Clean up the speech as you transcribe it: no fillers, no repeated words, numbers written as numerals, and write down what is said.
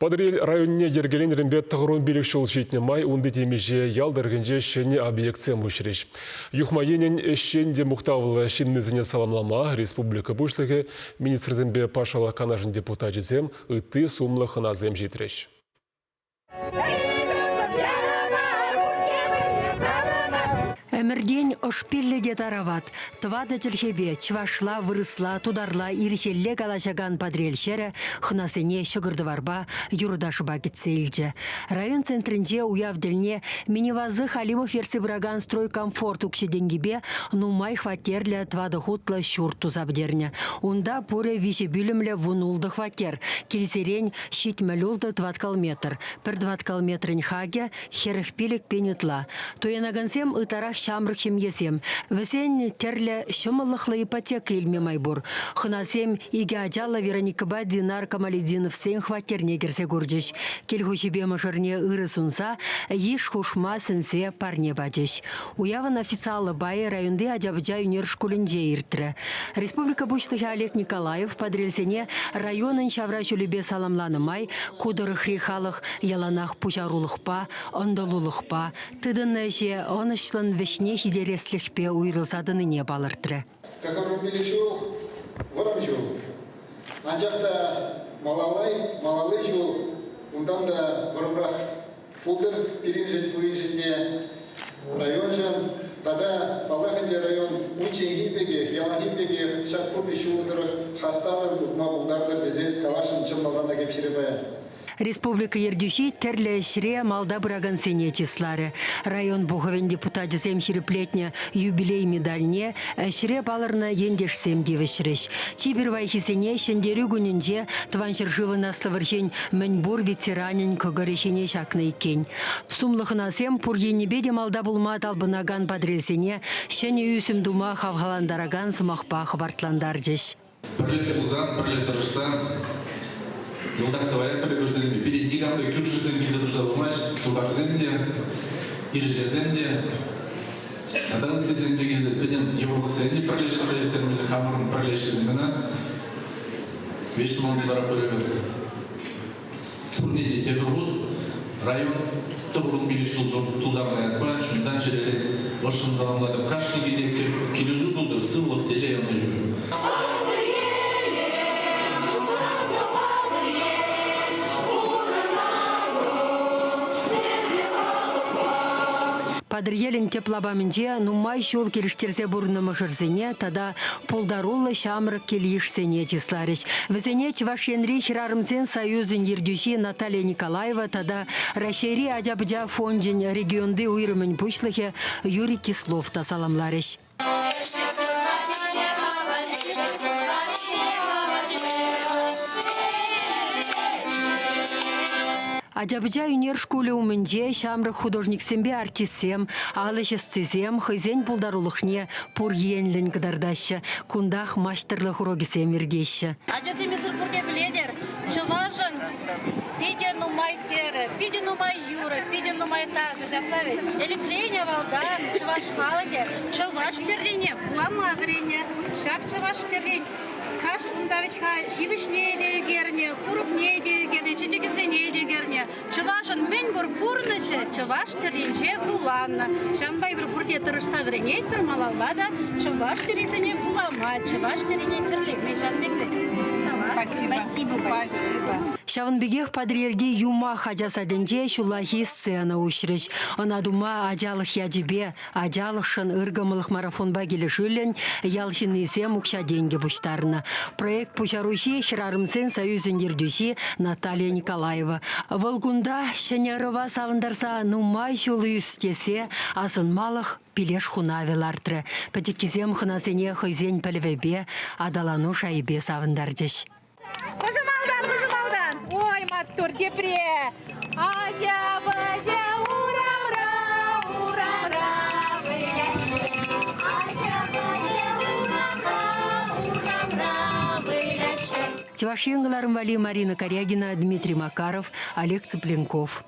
Падырел районне ергелен рембет тағырын белік шол жетіне май онды демеже ялдыргенже шене объектсе мүшіреш. Юхмайенен шенде мұқтавылы шеннізіне саламлама республика бұшлығы министрзембе пашала канажын депутатизем үтті сумлы хыназем жетіреш. Әмірден ұшпелледе тарават. Твада тілхебе, чвашла, вырысла, тударла, иршелле калашаган падрелшері, хынасыне шығырды варба, юрдашыба кетсейлді. Район центрінде уявділіне минивазы Халимов ерсібіраган строй комфорт үкшеденгебе, нумай хватерлі твады хутлы шүрт тузабдерні. Унда пуре виші бүлімлі вунулды хватер. Келсерен шитмәлілді 20 километр. Пір 20 километрін хаге, херіхпелік пенетла. Туянагансем ытарах шамрық шемгесем. Весен терлі шымылықлы ипотека елме майбур. Хынасем иге ажала Вероникаба Динар Камалединов сен хватерне керсе көрдеш. Келхушебе машырне ыры сунса, еш хушма сенсе парне бадеш. Уяван официалы байы районды Аджабыджа юнер школінде иртірі. Республика Бучлығы Олег Николаев подрелсене районын шавра жүлібе саламланымай, кудыры хрихалық яланақ пужарулықпа, ондалулықпа, тыдын же онышлын вешне хидересліхпе уйрылсадыныне балыртыры. Кахару билешу, варам жу. Анжақта малалай жу, ундан да варамрақ пулдыр пиринжінде район жан, тада Палаханде район ученхипеге, ялахипеге, шақпурби шуыдыры, хастарын мабулдарды дезе калашын чымалғанда кепшіребая. Республика Ердюши терлі шіре малда бұраган сене числары. Район бұғывен депутаты земшіріплетне юбилей медальне шіре балырна ендешсем девішіріш. Тибір вайхисене шендері күнінде тваншыршывына сывыршен мәнбур ветеранин көгірешене шақны екен. Сумлықынасем пұргенебеде малда бұлма талбынаган падрелсене шәне үйсім дума хавғаландараган сымақпа қыбартландар жеш. Бірлі ұзан, бірлі тұрышсан, Йылдақтывая перегрузделенде, передний гамды күршізден визадуза болмаш, тударзенде, иржезенде, надан дезенде кезі өден Европасайны пірлеші советтермелі хамырын пірлешізіміна, вешті маңдылара көребір. Турнеде тебір бұд, район тұғырын билешіл тұлдарына әтпа, шындан жерелен ұшын заламлады. Кашнигеде кележу бұлдыр, сывлық теле яны жүрі. Падырелін теплабамінде нумай шол келіштерсе бұрыны мұшырсене, тада полдарулы шамрық келішсене числарыш. Візене Чвашенри хирарымсен союзын ердюши Наталья Николаева, тада Рашери Аджабыджа фонден регионды уйрымын пушлығы Юрий Кислов та саламларыш. Аджабыджа юнер школы умынже шамрық художник сембе артистсем, алышыстызем, хызен пулдарулықне пурьенлін кыдардашы, кундах маштырлы хурогисем вергеші. Аджасемізір пурге біледер, чувашын, пиде нумай теры, пиде нумай юры, пиде нумай тажы жаплавит. Элифлейня валдан, чуваш халыге, чуваш террине, пулама агрене, шак чуваш террин. Каш ундавить живышне дегерне, курупне дегерне, чечекисене дегерне. Чувашын мен бур бурнычы, чуваш теринче буланна. Шамбай бір бурде тұрышса вренет бір малалада, чуваш терисене булама, чуваш терине терлик. Спасибо. Шавынбегех падрелде юма хажасаденде шулахи сцена ушрыш. Анадума ажалық ядебе, ажалықшын ыргымылық марафонба келішілін, ялшын исем ұқша денге бұштарына. Проект пушаруши хирарымсен союзын ердюши Наталья Николаева. Волгунда шенерова савындарса нумай шулы үстесе, асынмалық пилеш хунавелартры. Пәтекізем хынасене хызен пәлвебе, адалану шайбе савындардыш. Пожималдан. Ой, матур, депре. Аджабыджа, ура-ура, ура-ура. Чевашенгаларым Вали, Марина Корягина, Дмитрий Макаров, Олег Цыпленков.